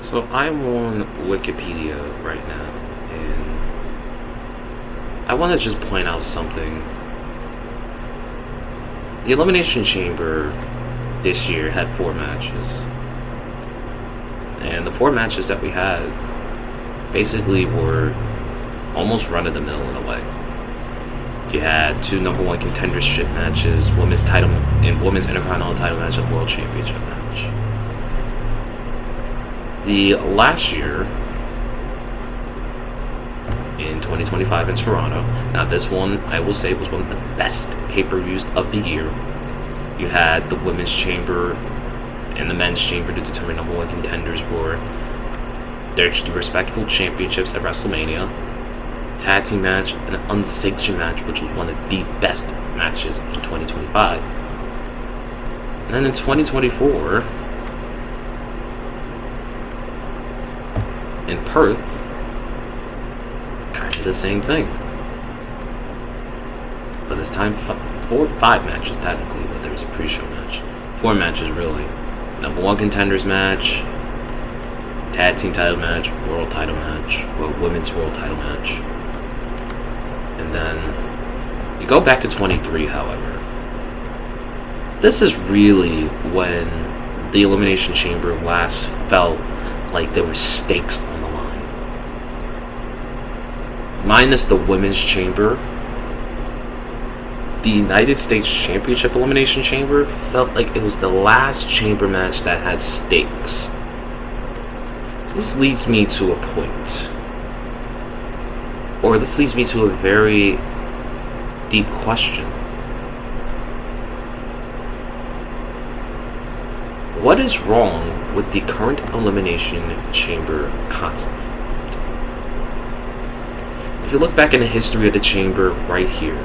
So I'm on Wikipedia right now, and I want to just point out something. The Elimination Chamber this year had 4 matches, and the 4 matches that we had basically were almost run-of-the-mill in a way. You had 2 number 1 contendership matches, women's title and women's intercontinental title match, and world championship match. The last year, in 2025 in Toronto, now this one I will say was one of the best pay-per-views of the year. You had the women's chamber and the men's chamber to determine number 1 contenders for their respectful championships at WrestleMania. Tag team match and an unsanctioned match, which was one of the best matches in 2025. And then in 2024, in Perth, kind of the same thing. But this time, 5 matches technically, but there was a pre-show match. 4 matches really. Number 1 contenders match, tag team title match, world title match, women's world title match. And then you go back to 23, however. This is really when the Elimination Chamber last felt like there were stakes on the line. Minus the women's chamber, the United States Championship Elimination Chamber felt like it was the last chamber match that had stakes. So this leads me to a point. Or this leads me to a very deep question. What is wrong with the current Elimination Chamber concept? If you look back in the history of the Chamber right here,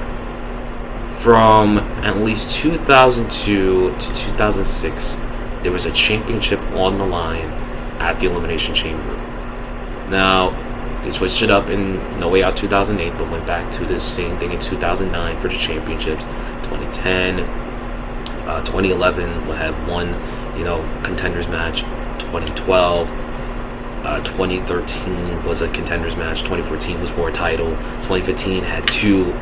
from at least 2002 to 2006, there was a championship on the line at the Elimination Chamber. Now, they switched it up in No Way Out 2008, but went back to the same thing in 2009 for the championships. 2010, 2011 will have one, contenders match. 2012, 2013 was a contenders match. 2014 was for a title. 2015 had 2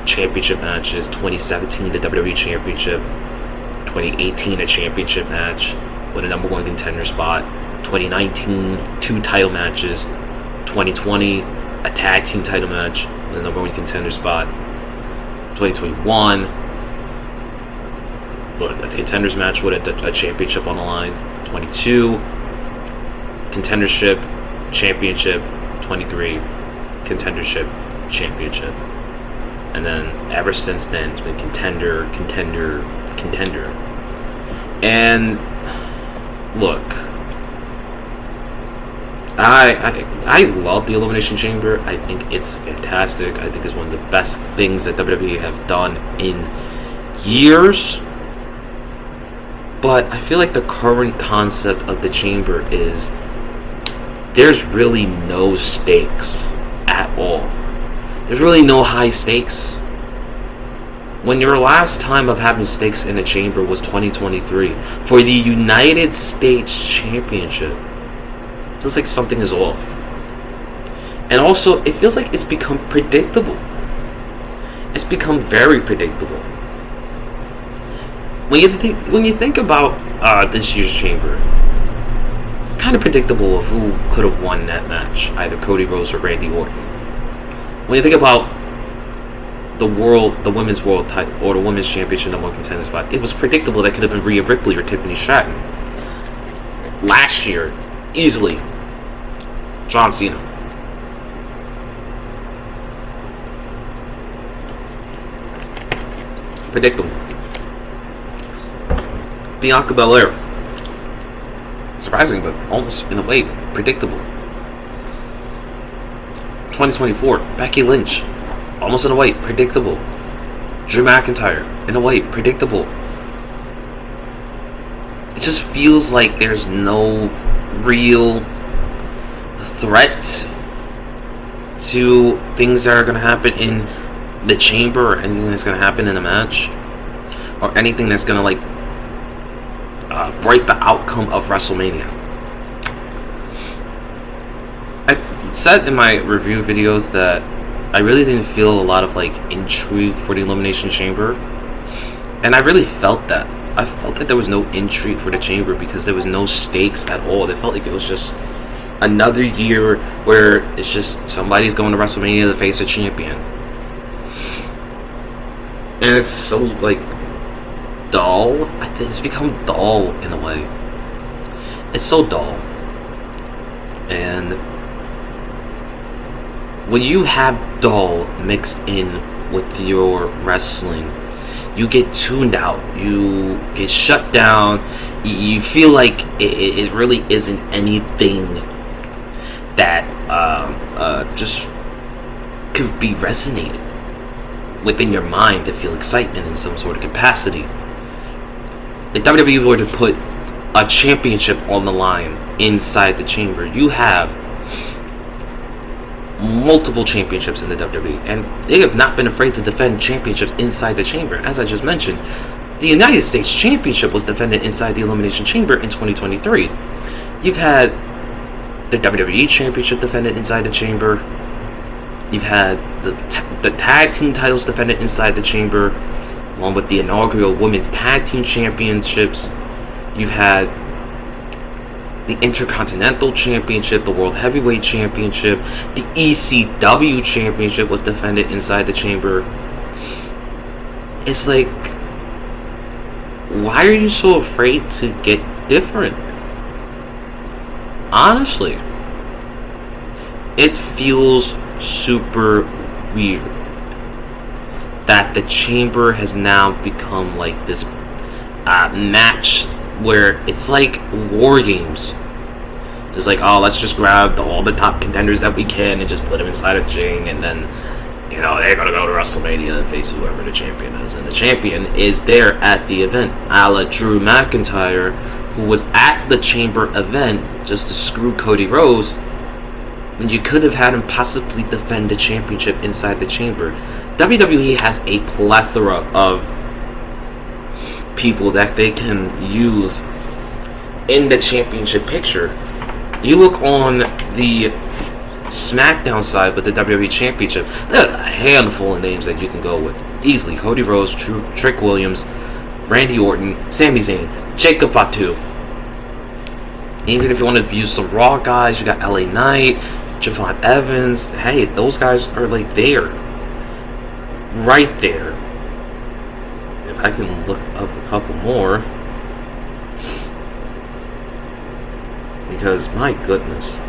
championship matches. 2017 the WWE Championship. 2018 a championship match with a number 1 contender spot. 2019 2 title matches. 2020 a tag team title match with a number 1 contender spot. 2021 a contenders match with a championship on the line. 22 contendership championship. 23 contendership championship. And then ever since then it's been contender. And look, I love the Elimination Chamber. I think it's fantastic. I think it's one of the best things that WWE have done in years. But I feel like the current concept of the Chamber is there's really no stakes at all. There's really no high stakes. When your last time of having stakes in a Chamber was 2023 for the United States Championship, it feels like something is off. And also, it feels like it's become predictable. It's become very predictable. When you think about this year's Chamber, it's kind of predictable of who could have won that match, either Cody Rhodes or Randy Orton. When you think about the women's world title or the women's championship number 1 contender spot, it was predictable that could have been Rhea Ripley or Tiffany Stratton. Last year, easily, John Cena. Predictable. Bianca Belair. Surprising, but almost in a way predictable. 2024, Becky Lynch. Almost in a way predictable. Drew McIntyre. In a way predictable. It just feels like there's no real threat to things that are going to happen in the Chamber, or anything that's going to happen in a match, or anything that's going to break the outcome of WrestleMania. said in my review videos that I really didn't feel a lot of like intrigue for the Elimination Chamber, and I really felt that. I felt that there was no intrigue for the Chamber because there was no stakes at all. It felt like it was just another year where it's just somebody's going to WrestleMania to face a champion, and it's so like dull. I think it's become dull in a way. It's so dull, and when you have dull mixed in with your wrestling, you get tuned out, you get shut down, you feel like it really isn't anything that just could be resonated within your mind to feel excitement in some sort of capacity. If WWE were to put a championship on the line inside the chamber, you have multiple championships in the WWE, and they have not been afraid to defend championships inside the chamber. As I just mentioned, the United States Championship was defended inside the Elimination Chamber in 2023. You've had the WWE Championship defended inside the chamber. You've had the tag team titles defended inside the chamber, along with the inaugural Women's Tag Team Championships. You've had the Intercontinental Championship, the World Heavyweight Championship, the ECW Championship was defended inside the chamber. It's like, why are you so afraid to get different? Honestly, it feels super weird that the chamber has now become like this match where it's like war games. It's like, oh, let's just grab all the top contenders that we can and just put them inside a ring, and then, you know, they're gonna go to WrestleMania and face whoever the champion is, and the champion is there at the event, a la Drew McIntyre, who was at the chamber event just to screw Cody Rhodes, when you could have had him possibly defend the championship inside the chamber. WWE has a plethora of people that they can use in the championship picture. You look on the SmackDown side with the WWE Championship, there are a handful of names that you can go with easily. Cody Rhodes, Trick Williams, Randy Orton, Sami Zayn, Jacob Fatu. Even if you want to use some Raw guys, you got LA Knight, Javon Evans. Hey, those guys are like there, right there. If I can look up a couple more, because my goodness,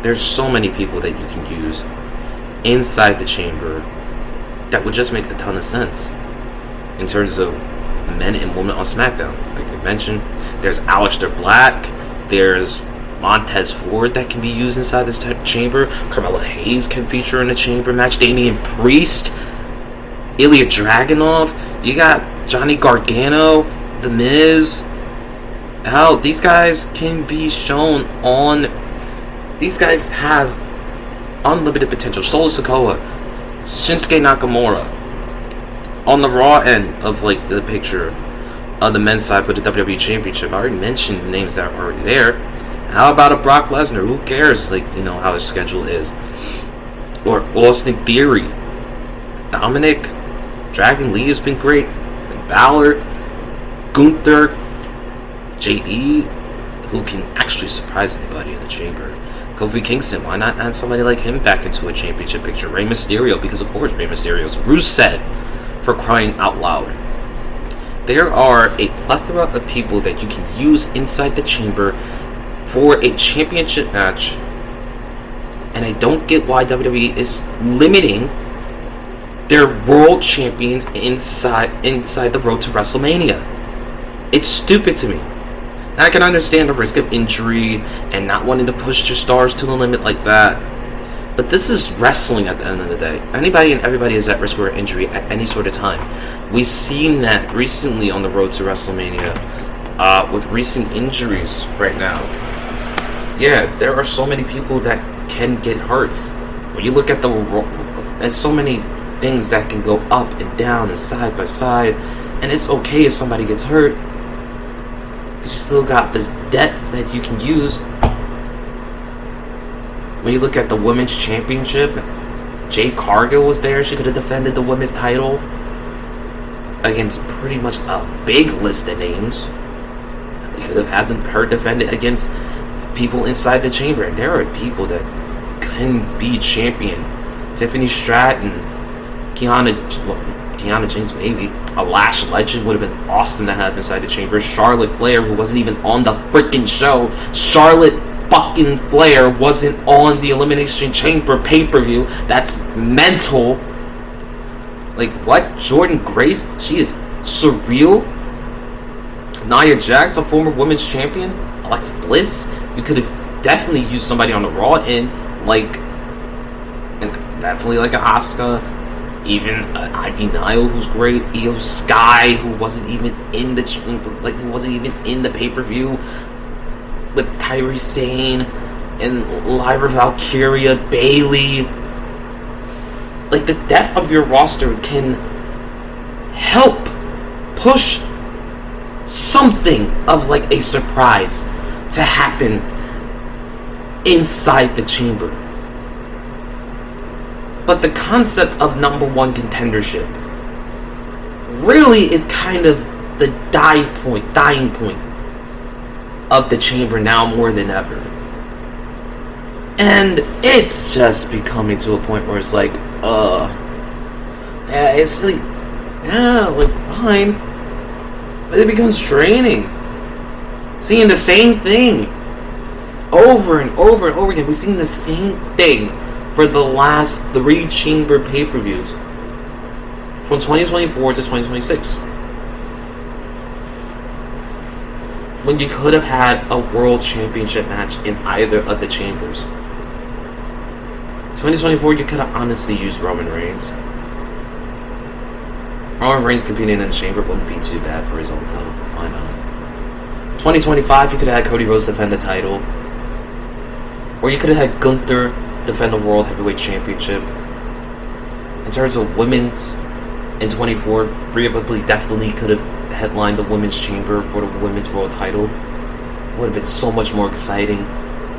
there's so many people that you can use inside the chamber that would just make a ton of sense in terms of men and women on SmackDown. Like I mentioned, there's Aleister Black, there's Montez Ford that can be used inside this chamber. Carmelo Hayes can feature in a chamber match. Damian Priest, Ilya Dragunov. You got Johnny Gargano, The Miz. Hell, these guys can be shown on. These guys have unlimited potential. Solo Sikoa, Shinsuke Nakamura. On the Raw end of like the picture, on the men's side for the WWE Championship, I already mentioned the names that are already there. How about a Brock Lesnar? Who cares? Like, you know how his schedule is. Or Austin Theory, Dominic, Dragon Lee has been great. Balor, Gunther, JD, who can actually surprise anybody in the chamber. Kofi Kingston, why not add somebody like him back into a championship picture? Rey Mysterio, because of course Rey Mysterio's Rusev, for crying out loud. There are a plethora of people that you can use inside the chamber for a championship match, and I don't get why WWE is limiting their world champions inside the road to WrestleMania. It's stupid to me. And I can understand the risk of injury and not wanting to push your stars to the limit like that, but this is wrestling at the end of the day. Anybody and everybody is at risk for injury at any sort of time. We've seen that recently on the road to WrestleMania with recent injuries right now. Yeah, there are so many people that can get hurt. When you look at there's so many things that can go up and down and side by side, and it's okay if somebody gets hurt. You still got this depth that you can use When you look at the women's championship, Jade Cargill was there. She could have defended the women's title against pretty much a big list of names. You could have had her defend it against people inside the chamber. And there are people that can be champion. Tiffany Stratton, Kiana James, maybe. A Lash Legend would have been awesome to have inside the chamber. Charlotte Flair, who wasn't even on the freaking show. Charlotte fucking Flair wasn't on the Elimination Chamber pay-per-view. That's mental. Like, what? Jordan Grace? She is surreal. Nia Jax, a former women's champion. Alexa Bliss. You could have definitely used somebody on the Raw end, like, and definitely like a Asuka. Even Ivy Nile, who's great. Io Sky, who wasn't even in the who wasn't even in the pay-per-view. With Kairi Sane and Lyra Valkyria, Bayley. Like, the depth of your roster can help push something of like a surprise to happen inside the chamber. But the concept of number one contendership really is kind of the dying point of the chamber now more than ever. And it's just becoming to a point where it's like, yeah, it's like, yeah, like, fine. But it becomes draining. Seeing the same thing over and over and over again. We've seen the same thing for the last 3 chamber pay-per-views from 2024 to 2026. When you could have had a world championship match in either of the chambers. 2024, you could have honestly used Roman Reigns. Roman Reigns competing in the chamber wouldn't be too bad for his own health. Why not? 2025, you could have had Cody Rhodes defend the title. Or you could have had Gunther defend the World Heavyweight Championship. In terms of women's, in 24, Rhea Ripley definitely could have headlined the women's chamber for the women's world title. It would have been so much more exciting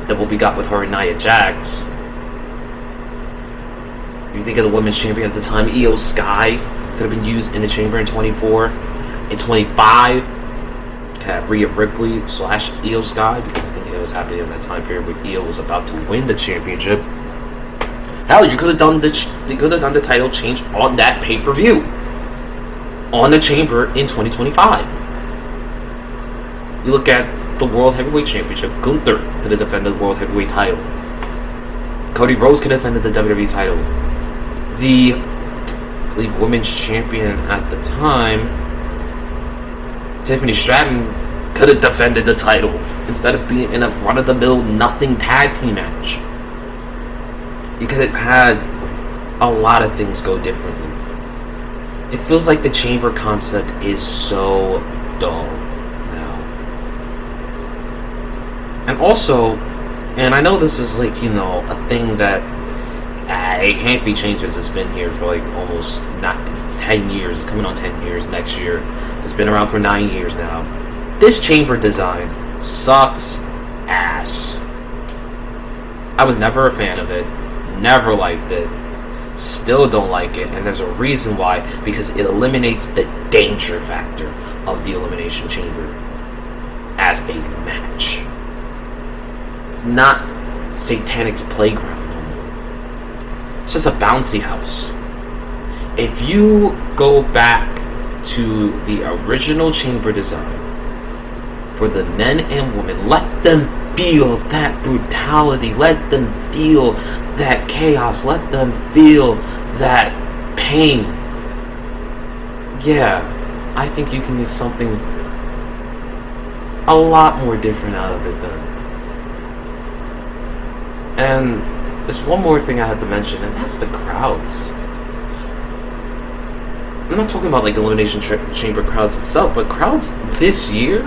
than what we got with her and Nia Jax. If you think of the women's champion at the time, Io Sky could have been used in the chamber in 24. In 25, have Rhea Ripley / Io Sky, because I think it was happening in that time period where Io was about to win the championship. Hell, you could have done the title change on that pay-per-view. On the chamber in 2025. You look at the World Heavyweight Championship, Gunther could have defended the World Heavyweight title. Cody Rhodes could have defended the WWE title. The, I believe, women's champion at the time, Tiffany Stratton, could have defended the title instead of being in a run-of-the-mill nothing tag team match. You could have had a lot of things go differently. It feels like the chamber concept is so dull now. And also, and I know this is like, you know, a thing that it can't be changed as it's been here for like almost 10 years, coming on 10 years next year. It's been around for 9 years now. This chamber design sucks ass. I was never a fan of it. Never liked it. Still don't like it, and there's a reason why, because it eliminates the danger factor of the Elimination Chamber as a match. It's not Satanic's playground no more. It's just a bouncy house. If you go back to the original chamber design for the men and women, let them feel that brutality, let them feel that chaos, let them feel that pain. Yeah, I think you can get something a lot more different out of it then. And there's one more thing I have to mention, and that's the crowds. I'm not talking about like Elimination Chamber crowds itself, but crowds this year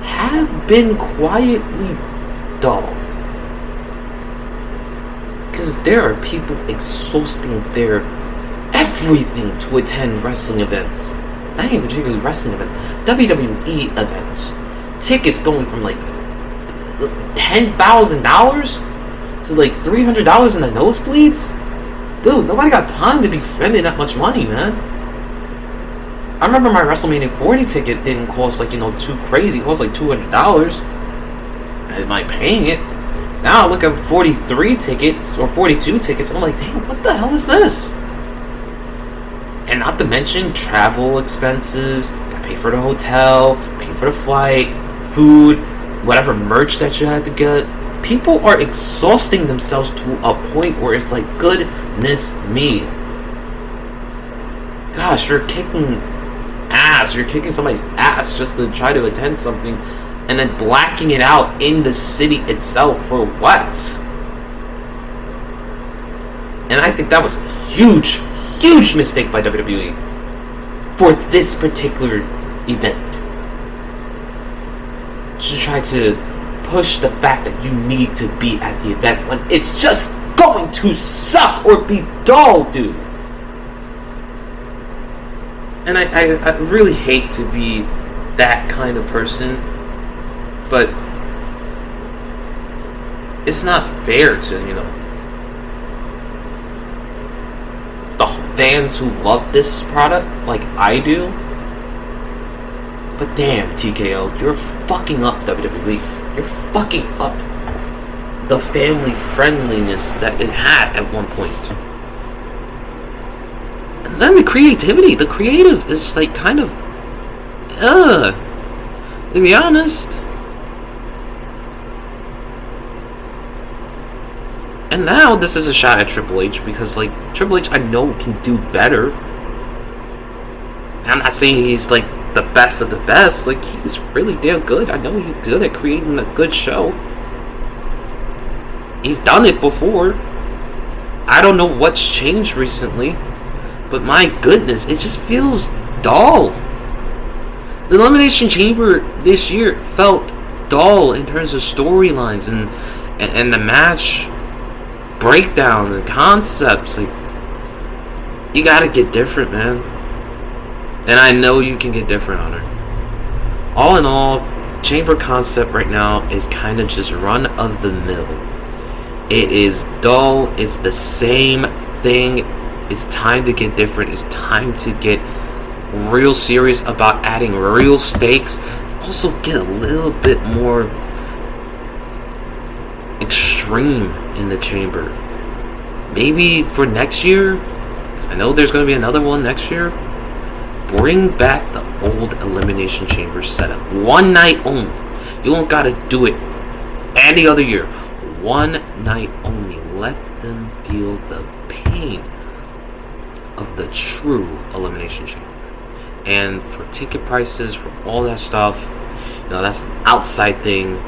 have been quietly dull. Because there are people exhausting their everything to attend wrestling events. Not even particularly wrestling events, WWE events. Tickets going from like $10,000 to like $300 in the nosebleeds? Dude, nobody got time to be spending that much money, man. I remember my WrestleMania 40 ticket didn't cost like, too crazy. It cost like $200. Am I paying it? Now I look at 43 tickets or 42 tickets and I'm like, damn, what the hell is this? And not to mention travel expenses, pay for the hotel, pay for the flight, food, whatever merch that you had to get. People are exhausting themselves to a point where it's like, goodness me. Gosh, you're kicking ass. You're kicking somebody's ass just to try to attend something and then blacking it out in the city itself for what? And I think that was a huge mistake by WWE for this particular event. To try to push the fact that you need to be at the event when it's just going to suck or be dull, dude. And I really hate to be that kind of person, but it's not fair to, the fans who love this product like I do. But damn, TKO, you're fucking up WWE. You're fucking up the family friendliness that it had at one point. And then the creativity, the creative is like kind of, to be honest. And now this is a shot at Triple H because like Triple H I know can do better. I'm not saying he's like the best of the best, like he's really damn good. I know he's good at creating a good show. He's done it before. I don't know what's changed recently, but my goodness, it just feels dull. The Elimination Chamber this year felt dull in terms of storylines and the match breakdown and concepts. Like, you gotta get different, man. And I know you can get different on her. All in all, Chamber concept right now is kind of just run of the mill. It is dull. It's the same thing. It's time to get different. It's time to get real serious about adding real stakes. Also get a little bit more extreme in the Chamber. Maybe for next year, 'cause I know there's going to be another one next year. Bring back the old Elimination Chamber setup. One night only. You don't gotta do it any other year. One night only. Let them feel the pain of the true Elimination Chamber. And for ticket prices, for all that stuff, that's an outside thing.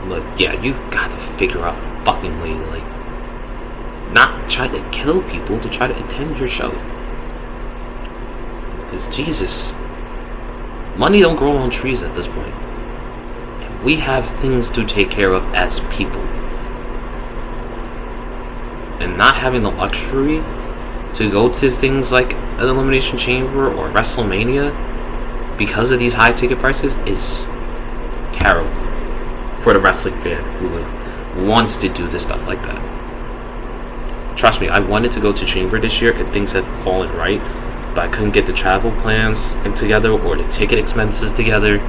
But yeah, you got to figure out a fucking way to like not try to kill people to try to attend your show. Because Jesus, money don't grow on trees at this point. And we have things to take care of as people. And not having the luxury to go to things like an Elimination Chamber or WrestleMania because of these high ticket prices is terrible for the wrestling fan who wants to do this stuff like that. Trust me, I wanted to go to Chamber this year and things have fallen right. But I couldn't get the travel plans together or the ticket expenses together.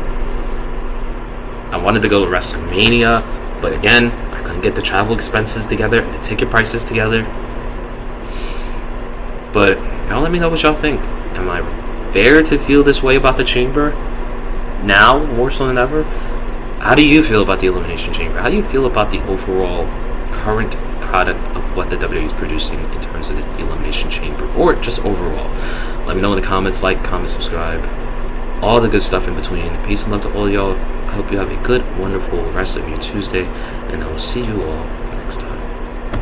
I wanted to go to WrestleMania, but again, I couldn't get the travel expenses together and the ticket prices together. But y'all let me know what y'all think. Am I fair to feel this way about the Chamber now more so than ever? How do you feel about the Elimination Chamber? How do you feel about the overall current product of what the WWE is producing in terms of the Elimination Chamber or just overall? Let me know in the comments, like, comment, subscribe, all the good stuff in between. Peace and love to all y'all. I hope you have a good, wonderful rest of your Tuesday, and I will see you all